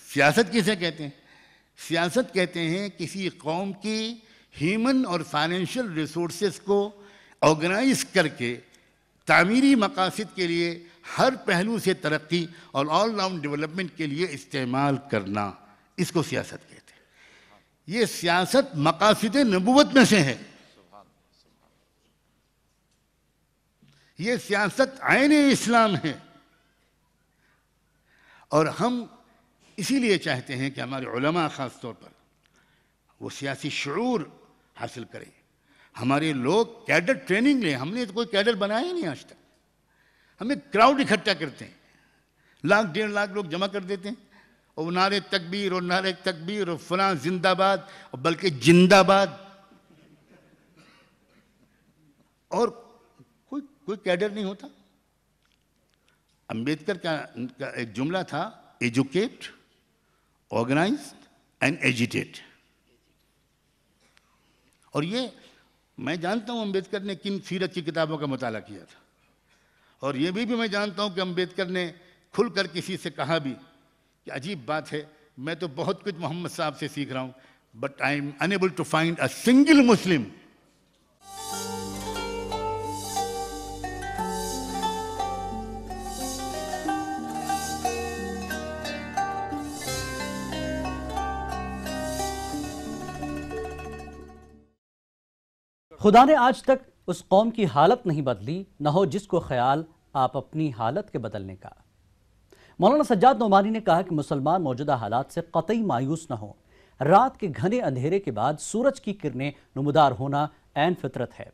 سیاست کسے کہتے ہیں؟ سیاست کہتے ہیں کسی قوم کی ہیومن اور فائنینشیل ریسورسز کو آرگنائز کر کے تعمیری مقاصد کے لیے ہر پہلو سے ترقی اور آل راؤنڈ ڈیولپمنٹ کے لیے استعمال کرنا، اس کو سیاست کہتے ہیں۔ یہ سیاست مقاصد نبوت میں سے ہے، یہ سیاست عین اسلام ہے، اور ہم اسی لیے چاہتے ہیں کہ ہمارے علماء خاص طور پر وہ سیاسی شعور حاصل کریں، ہمارے لوگ کیڈر ٹریننگ لیں۔ ہم نے تو کوئی کیڈر بنایا ہی نہیں آج تک، ہمیں کراؤڈ اکٹھا کرتے ہیں، 1.5 لاکھ لوگ جمع کر دیتے ہیں، اور نعرے تکبیر اور نعرے تکبیر اور فلاں زندہ باد، اور بلکہ جندہ باد، اور کوئی کیڈر نہیں ہوتا۔ امبیڈکر کا ایک جملہ تھا، ایجوکیٹ، آرگنائز اینڈ ایجیٹیٹ، اور یہ میں جانتا ہوں امبیڈکر نے کن سیرت کی کتابوں کا مطالعہ کیا تھا، اور یہ بھی میں جانتا ہوں کہ امبیڈکر نے کھل کر کسی سے کہا بھی کہ عجیب بات ہے، میں تو بہت کچھ محمد صاحب سے سیکھ رہا ہوں، but I am unable to find a single Muslim خدا نے آج تک اس قوم کی حالت نہیں بدلی نہ ہو جس کو خیال آپ اپنی حالت کے بدلنے کا۔ مولانا سجاد نعمانی نے کہا کہ مسلمان موجودہ حالات سے قطعی مایوس نہ ہو۔ رات کے گھنے اندھیرے کے بعد سورج کی کرنیں نمودار ہونا عین فطرت ہے۔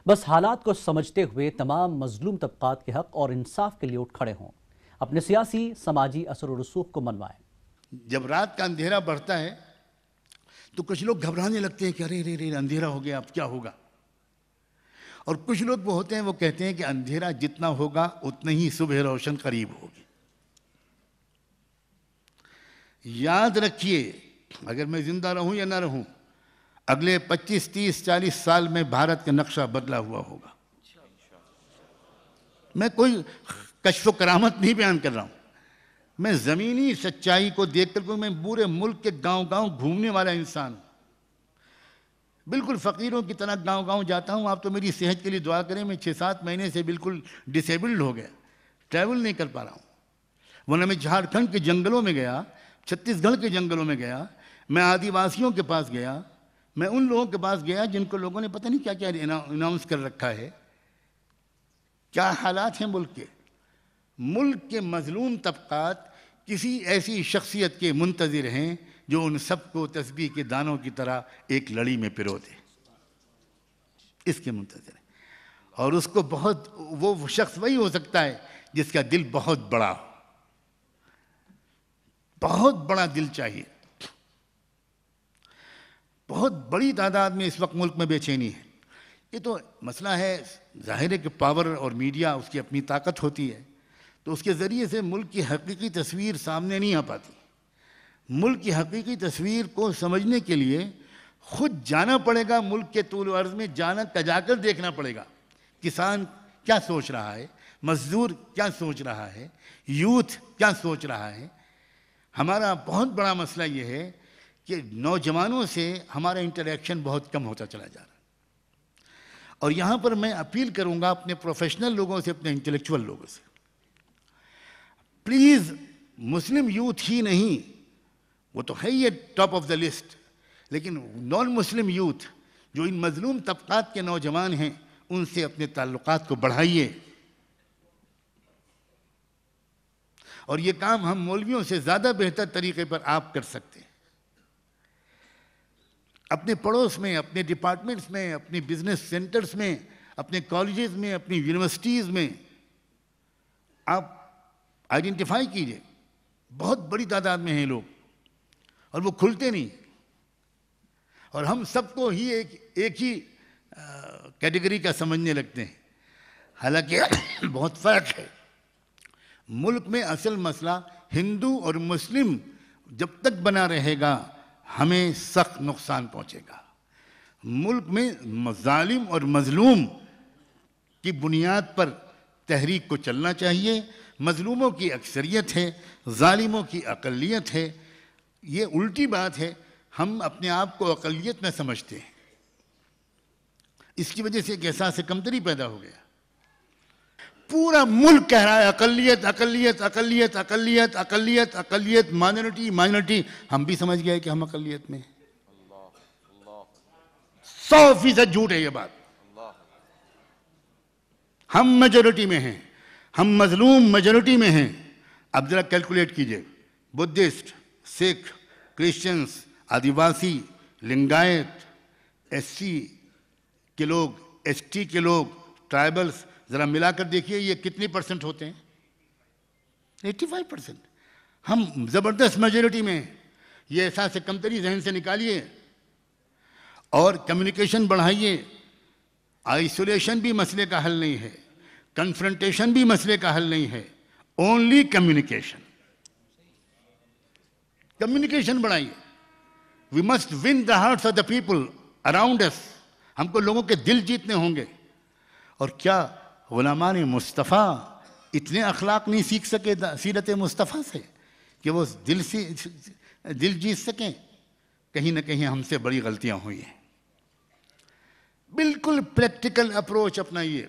بس حالات کو سمجھتے ہوئے تمام مظلوم طبقات کے حق اور انصاف کے لیے اٹھ کھڑے ہوں، اپنے سیاسی سماجی اثر و رسوخ کو منوائیں۔ جب رات کا اندھیرا بڑھتا ہے تو کچھ لوگ گھبرانے لگتے ہیں کہ ارے رے اندھیرا ہو گیا، اب کیا ہوگا؟ اور کچھ لوگ وہ ہوتے ہیں وہ کہتے ہیں کہ اندھیرا جتنا ہوگا اتنا ہی صبح روشن قریب ہوگی۔ یاد رکھیے، اگر میں زندہ رہوں یا نہ رہوں، اگلے 25 30 40 سال میں بھارت کا نقشہ بدلا ہوا ہوگا۔ میں کوئی کشف و کرامت نہیں بیان کر رہا ہوں، میں زمینی سچائی کو دیکھ کر میں پورے ملک کے گاؤں گاؤں گھومنے والا انسان ہوں، بالکل فقیروں کی طرح گاؤں گاؤں جاتا ہوں۔ آپ تو میری صحت کے لیے دعا کریں، میں 6-7 مہینے سے بالکل ڈسیبلڈ ہو گیا، ٹریول نہیں کر پا رہا ہوں۔ ورنہ میں جھارکھنڈ کے جنگلوں میں گیا، چھتیس گڑھ کے جنگلوں میں گیا، میں آدیواسیوں کے پاس گیا، میں ان لوگوں کے پاس گیا جن کو لوگوں نے پتہ نہیں کیا کیا اناؤنس کر رکھا ہے۔ کیا حالات ہیں ملک کے؟ ملک کے مظلوم طبقات کسی ایسی شخصیت کے منتظر ہیں جو ان سب کو تسبیح کے دانوں کی طرح ایک لڑی میں پرو دے، اس کے منتظر ہیں۔ اور اس کو وہ شخص وہی ہو سکتا ہے جس کا دل بہت بڑا ہو، بہت بڑا دل چاہیے۔ بہت بڑی تعداد میں اس وقت ملک میں بے چینی ہے۔ یہ تو مسئلہ ہے، ظاہر ہے کہ پاور اور میڈیا اس کی اپنی طاقت ہوتی ہے، تو اس کے ذریعے سے ملک کی حقیقی تصویر سامنے نہیں آ پاتی۔ ملک کی حقیقی تصویر کو سمجھنے کے لیے خود جانا پڑے گا، ملک کے طول و عرض میں جا کر دیکھنا پڑے گا۔ کسان کیا سوچ رہا ہے، مزدور کیا سوچ رہا ہے، یوتھ کیا سوچ رہا ہے۔ ہمارا بہت بڑا مسئلہ یہ ہے کہ نوجوانوں سے ہمارا انٹریکشن بہت کم ہوتا چلا جا رہا ہے۔ اور یہاں پر میں اپیل کروں گا اپنے پروفیشنل لوگوں سے، اپنے انٹلیکچول لوگوں سے، پلیز مسلم یوتھ ہی نہیں، وہ تو ہے یہ ٹاپ آف دا لسٹ، لیکن نان مسلم یوتھ جو ان مظلوم طبقات کے نوجوان ہیں، ان سے اپنے تعلقات کو بڑھائیے۔ اور یہ کام ہم مولویوں سے زیادہ بہتر طریقے پر آپ کر سکتے ہیں۔ اپنے پڑوس میں، اپنے ڈپارٹمنٹس میں، اپنے بزنس سینٹرز میں، اپنے کالجز میں، اپنی یونیورسٹیز میں آپ آئیڈینٹیفائی کیجئے۔ بہت بڑی تعداد میں ہیں لوگ اور وہ کھلتے نہیں، اور ہم سب کو ہی ایک ہی کیٹیگری کا سمجھنے لگتے ہیں، حالانکہ بہت فرق ہے۔ ملک میں اصل مسئلہ ہندو اور مسلم جب تک بنا رہے گا ہمیں سخت نقصان پہنچے گا۔ ملک میں ظالم اور مظلوم کی بنیاد پر تحریک کو چلنا چاہیے۔ مظلوموں کی اکثریت ہے، ظالموں کی اقلیت ہے۔ یہ الٹی بات ہے، ہم اپنے آپ کو اقلیت میں سمجھتے ہیں، اس کی وجہ سے ایک احساس کمتری پیدا ہو گیا۔ پورا ملک کہہ رہا ہے اقلیت اقلیت اقلیت اقلیت اقلیت اقلیت، مائنورٹی مائنورٹی۔ ہم بھی سمجھ گئے کہ ہم اقلیت میں ہیں۔ 100% جھوٹ ہے یہ بات۔ ہم میجورٹی میں ہیں، ہم مظلوم میجورٹی میں ہیں۔ اب ذرا کیلکولیٹ کیجئے، بدھسٹ، سکھ، کرسچنز، آدیواسی، لنگایت، ایس سی کے لوگ، ایس ٹی کے لوگ، ٹرائبلز، ذرا ملا کر دیکھیے یہ کتنی پرسنٹ ہوتے ہیں؟ 85%۔ ہم زبردست میجورٹی میں ہیں۔ یہ احساس کمتری ذہن سے نکالیے اور کمیونیکیشن بڑھائیے۔ آئسولیشن بھی مسئلے کا حل نہیں ہے، کنفرنٹیشن بھی مسئلے کا حل نہیں ہے، اونلی کمیونیکیشن۔ کمیونیکیشن بڑھائیے۔ We must win the hearts of the people around us. ہم کو لوگوں کے دل جیتنے ہوں گے۔ اور کیا غلامان مصطفیٰ اتنے اخلاق نہیں سیکھ سکے سیرت مصطفیٰ سے کہ وہ دل جیت سکیں؟ کہیں نہ کہیں ہم سے بڑی غلطیاں ہوئی ہیں. بالکل پریکٹیکل اپروچ اپنائیے.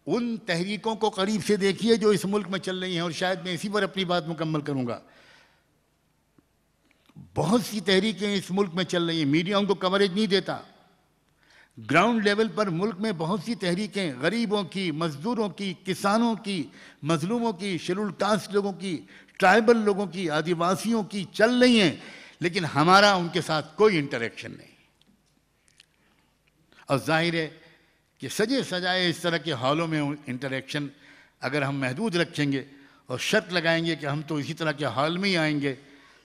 ان تحریکوں کو قریب سے دیکھیے جو اس ملک میں چل رہی ہیں, اور شاید میں اسی پر اپنی بات مکمل کروں گا. بہت سی تحریکیں اس ملک میں چل رہی ہیں, میڈیا ان کو کوریج نہیں دیتا. گراؤنڈ لیول پر ملک میں بہت سی تحریکیں غریبوں کی, مزدوروں کی, کسانوں کی, مظلوموں کی, شیڈول کاسٹ لوگوں کی, ٹرائبل لوگوں کی, آدیواسیوں کی چل رہی ہیں, لیکن ہمارا ان کے ساتھ کوئی انٹریکشن نہیں. اور ظاہر ہے کہ سجے سجائے اس طرح کے ہالوں میں انٹریکشن اگر ہم محدود رکھیں گے اور شرط لگائیں گے کہ ہم تو اسی طرح کے ہال میں ہی آئیں گے,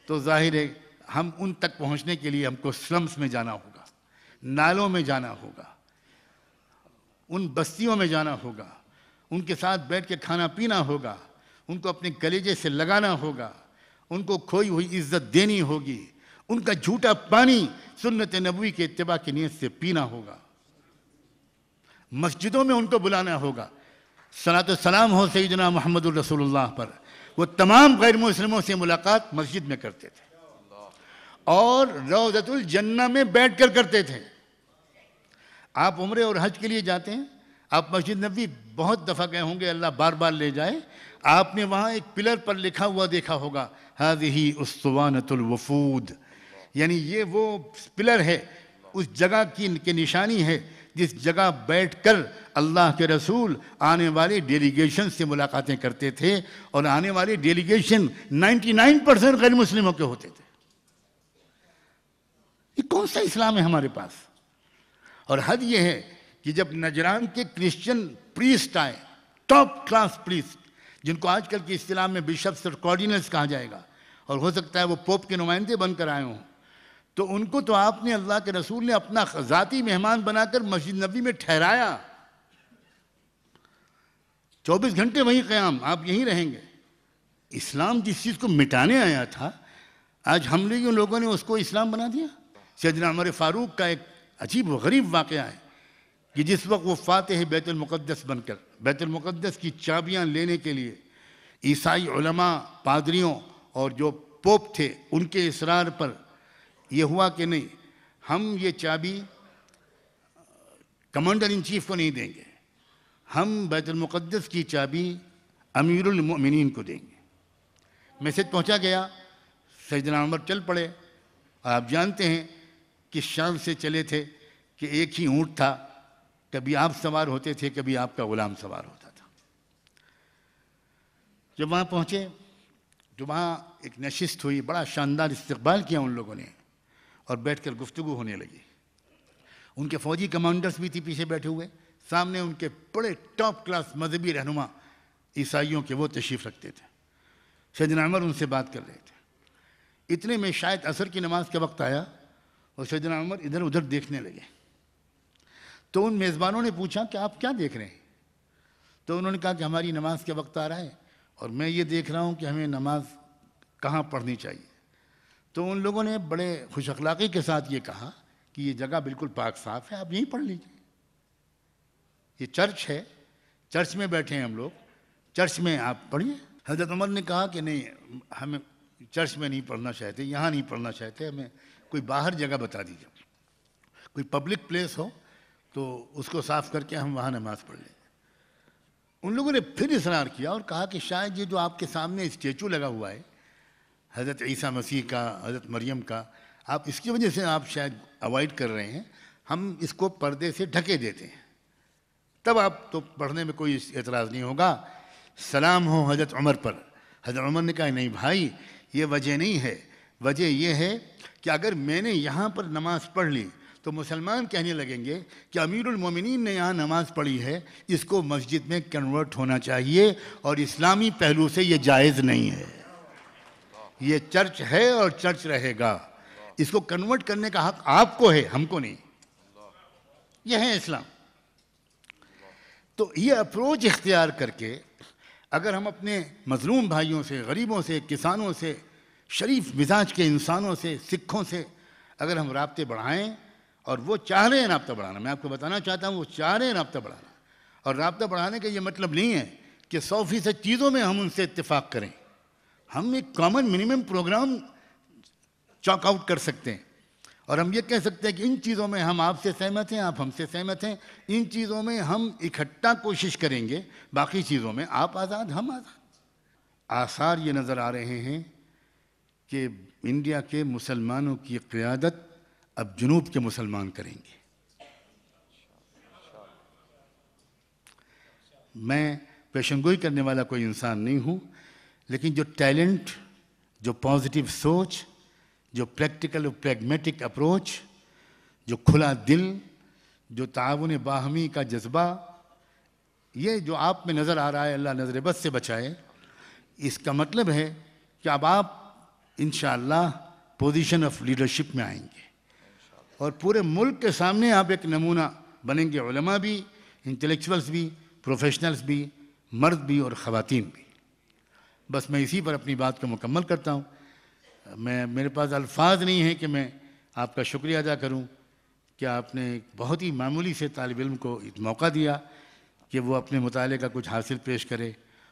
تو ظاہر ہے ہم ان تک پہنچنے کے لیے ہم کو سلمز میں جانا ہوگا, نالوں میں جانا ہوگا, ان بستیوں میں جانا ہوگا, ان کے ساتھ بیٹھ کے کھانا پینا ہوگا, ان کو اپنے کلیجے سے لگانا ہوگا, ان کو کھوئی ہوئی عزت دینی ہوگی, ان کا جھوٹا پانی سنت نبوی کے اتباع کی نیت سے پینا ہوگا, مسجدوں میں ان کو بلانا ہوگا. صلاۃ و سلام ہو سیدنا محمد الرسول اللہ پر. وہ تمام غیر مسلموں سے ملاقات مسجد میں کرتے تھے اور روضۃ الجنہ میں بیٹھ کر کرتے تھے. آپ عمرے اور حج کے لیے جاتے ہیں, آپ مسجد نبوی بہت دفعہ گئے ہوں گے, اللہ بار بار لے جائے. آپ نے وہاں ایک پلر پر لکھا ہوا دیکھا ہوگا, ہذہ اسطوانۃ الوفود, یعنی یہ وہ پلر ہے, اس جگہ کی نشانی ہے جس جگہ بیٹھ کر اللہ کے رسول آنے والے ڈیلیگیشن سے ملاقاتیں کرتے تھے, اور آنے والے ڈیلیگیشن 99% غیر مسلموں کے ہوتے تھے. یہ کون سا اسلام ہے ہمارے پاس؟ اور حد یہ ہے کہ جب نجران کے کرسچن پریسٹ آئے, ٹاپ کلاس پریسٹ, جن کو آج کل کی اصطلاح میں بشپس اور کارڈینلز کہا جائے گا, اور ہو سکتا ہے وہ پوپ کے نمائندے بن کر آئے ہوں, تو ان کو تو آپ نے, اللہ کے رسول نے اپنا ذاتی مہمان بنا کر مسجد نبوی میں ٹھہرایا. 24 گھنٹے وہیں قیام, آپ یہیں رہیں گے. اسلام جس چیز کو مٹانے آیا تھا, آج ہم لوگوں نے اس کو اسلام بنا دیا. سیدنا عمر فاروق کا ایک عجیب و غریب واقعہ ہے کہ جس وقت وہ فاتح بیت المقدس بن کر بیت المقدس کی چابیاں لینے کے لیے عیسائی علماء, پادریوں اور جو پوپ تھے ان کے اصرار پر یہ ہوا کہ نہیں, ہم یہ چابی کمانڈر ان چیف کو نہیں دیں گے, ہم بیت المقدس کی چابی امیر المؤمنین کو دیں گے. میسج پہنچا گیا, سیدنا عمر چل پڑے. آپ جانتے ہیں کہ شام سے چلے تھے کہ ایک ہی اونٹ تھا, کبھی آپ سوار ہوتے تھے, کبھی آپ کا غلام سوار ہوتا تھا. جب وہاں پہنچے تو وہاں ایک نشست ہوئی, بڑا شاندار استقبال کیا ان لوگوں نے, اور بیٹھ کر گفتگو ہونے لگی. ان کے فوجی کمانڈرز بھی تھی پیچھے بیٹھے ہوئے, سامنے ان کے بڑے ٹاپ کلاس مذہبی رہنما عیسائیوں کے وہ تشریف رکھتے تھے. سیدنا عمر ان سے بات کر رہے تھے. اتنے میں شاید عصر کی نماز کا وقت آیا اور سیدنا عمر ادھر ادھر دیکھنے لگے. تو ان میزبانوں نے پوچھا کہ آپ کیا دیکھ رہے ہیں؟ تو انہوں نے کہا کہ ہماری نماز کا وقت آ رہا ہے اور میں یہ دیکھ رہا ہوں کہ ہمیں نماز کہاں پڑھنی چاہیے. تو ان لوگوں نے بڑے خوش اخلاقی کے ساتھ یہ کہا کہ یہ جگہ بالکل پاک صاف ہے, آپ یہیں پڑھ لیجیے. یہ چرچ ہے, چرچ میں بیٹھے ہیں ہم لوگ, چرچ میں آپ پڑھیے. حضرت عمر نے کہا کہ نہیں, ہمیں چرچ میں نہیں پڑھنا چاہتے, یہاں نہیں پڑھنا چاہتے, ہمیں کوئی باہر جگہ بتا دیجیے, کوئی پبلک پلیس ہو تو اس کو صاف کر کے ہم وہاں نماز پڑھ لیں. ان لوگوں نے پھر اصرار کیا اور کہا کہ شاید یہ جو آپ کے سامنے اسٹیچو لگا ہوا ہے حضرت عیسیٰ مسیح کا, حضرت مریم کا, آپ اس کی وجہ سے آپ شاید اوائڈ کر رہے ہیں, ہم اس کو پردے سے ڈھکے دیتے ہیں, تب آپ تو پڑھنے میں کوئی اعتراض نہیں ہوگا. سلام ہو حضرت عمر پر. حضرت عمر نے کہا نہیں بھائی, یہ وجہ نہیں ہے, وجہ یہ ہے کہ اگر میں نے یہاں پر نماز پڑھ لی تو مسلمان کہنے لگیں گے کہ امیر المومنین نے یہاں نماز پڑھی ہے, اس کو مسجد میں کنورٹ ہونا چاہیے, اور اسلامی پہلو سے یہ جائز نہیں ہے. یہ چرچ ہے اور چرچ رہے گا, اس کو کنورٹ کرنے کا حق آپ کو ہے, ہم کو نہیں. یہ ہے اسلام. تو یہ اپروچ اختیار کر کے اگر ہم اپنے مظلوم بھائیوں سے, غریبوں سے, کسانوں سے, شریف مزاج کے انسانوں سے, سکھوں سے اگر ہم رابطے بڑھائیں, اور وہ چاہ رہے ہیں رابطہ بڑھانا, میں آپ کو بتانا چاہتا ہوں وہ چاہ رہے ہیں رابطہ بڑھانا, اور رابطہ بڑھانے کا یہ مطلب نہیں ہے کہ 100% چیزوں میں ہم ان سے اتفاق کریں. ہم ایک common minimum programme chalk out کر سکتے ہیں، اور ہم یہ کہہ سکتے ہیں کہ ان چیزوں میں ہم آپ سے سہمت ہیں، آپ ہم سے سہمت ہیں، ان چیزوں میں ہم اکٹھا کوشش کریں گے، باقی چیزوں میں آپ آزاد ہم آزاد۔ آثار یہ نظر آ رہے ہیں کہ انڈیا کے مسلمانوں کی قیادت اب جنوب کے مسلمان کریں گے۔ میں پیشن گوئی کرنے والا کوئی انسان نہیں ہوں، لیکن جو ٹیلنٹ، جو پازیٹیو سوچ، جو پریکٹیکل اور پریگمیٹک اپروچ، جو کھلا دل، جو تعاون باہمی کا جذبہ، یہ جو آپ میں نظر آ رہا ہے، اللہ نظر بد سے بچائے، اس کا مطلب ہے کہ اب آپ انشاءاللہ پوزیشن آف لیڈرشپ میں آئیں گے، اور پورے ملک کے سامنے آپ ایک نمونہ بنیں گے، علماء بھی، انٹلیکچوئلز بھی، پروفیشنلز بھی، مرد بھی اور خواتین بھی۔ بس میں اسی پر اپنی بات کو مکمل کرتا ہوں۔ میرے پاس الفاظ نہیں ہیں کہ میں آپ کا شکریہ ادا کروں کہ آپ نے ایک بہت ہی معمولی سے طالب علم کو موقع دیا کہ وہ اپنے مطالعے کا کچھ حاصل پیش کرے،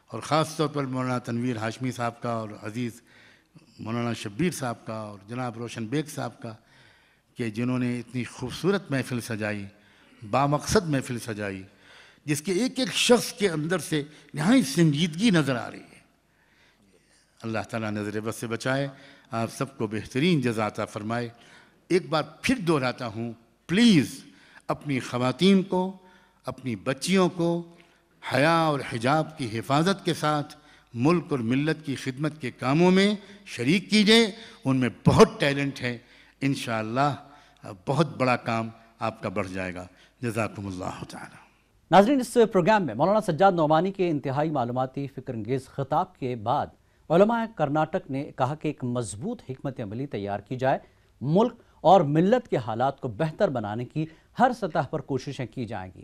اور خاص طور پر مولانا تنویر ہاشمی صاحب کا، اور عزیز مولانا شبیر صاحب کا، اور جناب روشن بیگ صاحب کا، کہ جنہوں نے اتنی خوبصورت محفل سجائی، بامقصد محفل سجائی، جس کے ایک ایک شخص کے اندر سے نہایت سنجیدگی نظر آ رہی ہے۔ اللہ تعالیٰ نظر بد سے بچائے، آپ سب کو بہترین جزا عطا فرمائے۔ ایک بار پھر دہراتا ہوں، پلیز اپنی خواتین کو، اپنی بچیوں کو حیا اور حجاب کی حفاظت کے ساتھ ملک اور ملت کی خدمت کے کاموں میں شریک کیجئے، ان میں بہت ٹیلنٹ ہے، انشاءاللہ بہت بڑا کام آپ کا بڑھ جائے گا۔ جزاکم اللہ تعالی۔ ناظرین، اس پروگرام میں مولانا سجاد نعمانی کے انتہائی معلوماتی فکر انگیز خطاب کے بعد علماء کرناٹک نے کہا کہ ایک مضبوط حکمت عملی تیار کی جائے، ملک اور ملت کے حالات کو بہتر بنانے کی ہر سطح پر کوششیں کی جائیں گی۔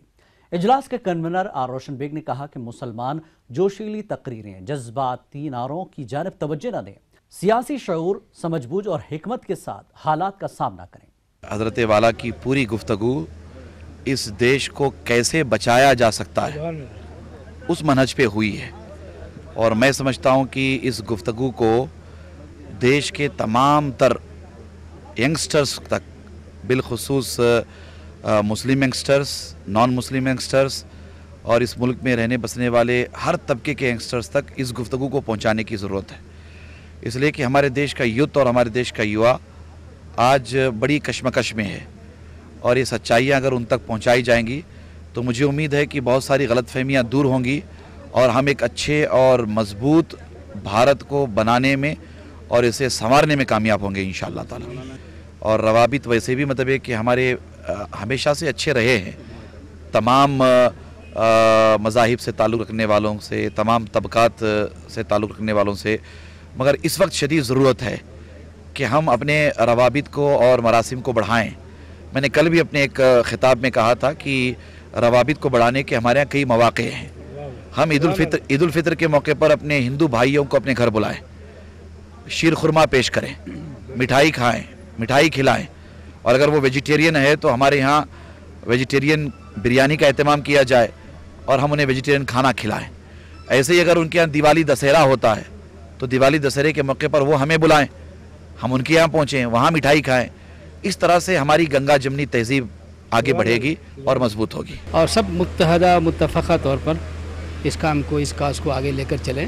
اجلاس کے کنوینر آر روشن بیگ نے کہا کہ مسلمان جوشیلی تقریریں، جذباتی نعروں کی جانب توجہ نہ دیں، سیاسی شعور، سمجھ بوجھ اور حکمت کے ساتھ حالات کا سامنا کریں۔ حضرت والا کی پوری گفتگو اس دیش کو کیسے بچایا جا سکتا ہے اس منہج پہ ہوئی ہے، اور میں سمجھتا ہوں کہ اس گفتگو کو دیش کے تمام تر ینگسٹرز تک، بالخصوص مسلم ینگسٹرز، نان مسلم ینگسٹرز، اور اس ملک میں رہنے بسنے والے ہر طبقے کے ینگسٹرز تک اس گفتگو کو پہنچانے کی ضرورت ہے، اس لیے کہ ہمارے دیش کا یوتھ اور ہمارے دیش کا یوا آج بڑی کشمکش میں ہے، اور یہ سچائیاں اگر ان تک پہنچائی جائیں گی تو مجھے امید ہے کہ بہت ساری غلط فہمیاں دور ہوں گی، اور ہم ایک اچھے اور مضبوط بھارت کو بنانے میں اور اسے سنوارنے میں کامیاب ہوں گے انشاءاللہ تعالی۔ اور روابط ویسے بھی مطلب ہے کہ ہمارے ہمیشہ سے اچھے رہے ہیں، تمام مذاہب سے تعلق رکھنے والوں سے، تمام طبقات سے تعلق رکھنے والوں سے، مگر اس وقت شدید ضرورت ہے کہ ہم اپنے روابط کو اور مراسم کو بڑھائیں۔ میں نے کل بھی اپنے ایک خطاب میں کہا تھا کہ روابط کو بڑھانے کے ہمارے یہاں کئی مواقع ہیں۔ ہم عید الفطر کے موقع پر اپنے ہندو بھائیوں کو اپنے گھر بلائیں، شیر خورما پیش کریں، مٹھائی کھائیں، مٹھائی کھلائیں، اور اگر وہ ویجیٹیرین ہے تو ہمارے یہاں ویجیٹیرین بریانی کا اہتمام کیا جائے اور ہم انہیں ویجیٹیرین کھانا کھلائیں۔ ایسے ہی اگر ان کے یہاں دیوالی دسہرہ ہوتا ہے تو دیوالی دسہرے کے موقع پر وہ ہمیں بلائیں، ہم ان کے یہاں پہنچیں، وہاں مٹھائی کھائیں۔ اس طرح سے ہماری گنگا جمنی تہذیب آگے بڑھے گی اور مضبوط ہوگی، اور سب متحدہ متفقہ طور پر اس کاز کو آگے لے کر چلیں۔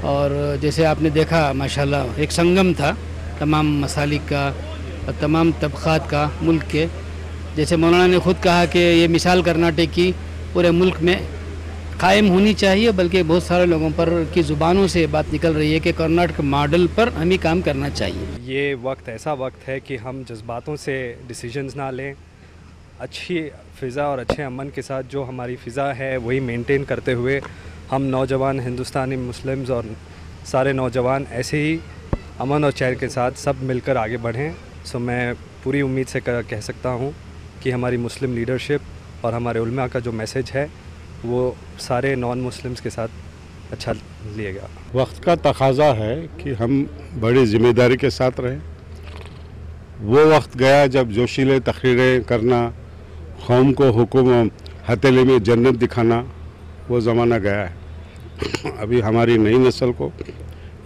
اور جیسے آپ نے دیکھا ماشاءاللہ ایک سنگم تھا تمام مسالک کا اور تمام طبقات کا ملک کے، جیسے مولانا نے خود کہا کہ یہ مثال کرناٹک کی پورے ملک میں قائم ہونی چاہیے، بلکہ بہت سارے لوگوں پر کی زبانوں سے بات نکل رہی ہے کہ کرناٹک ماڈل پر ہمیں کام کرنا چاہیے۔ یہ وقت ایسا وقت ہے کہ ہم جذباتوں سے ڈیسیجنز نہ لیں، اچھی فضا اور اچھے امن کے ساتھ جو ہماری فضا ہے وہی مینٹین کرتے ہوئے ہم نوجوان ہندوستانی مسلمز اور سارے نوجوان ایسے ہی امن اور چین کے ساتھ سب مل کر آگے بڑھیں۔ سو میں پوری امید سے کہہ سکتا ہوں کہ ہماری مسلم لیڈرشپ اور ہمارے علماء کا جو میسیج ہے وہ سارے نان مسلمز کے ساتھ اچھا لیے گا۔ وقت کا تقاضا ہے کہ ہم بڑی ذمہ داری کے ساتھ رہیں۔ وہ وقت گیا جب جوشیلے تقریریں کرنا، قوم کو حکم ہتھیلی میں جنت دکھانا، وہ زمانہ گیا ہے۔ ابھی ہماری نئی نسل کو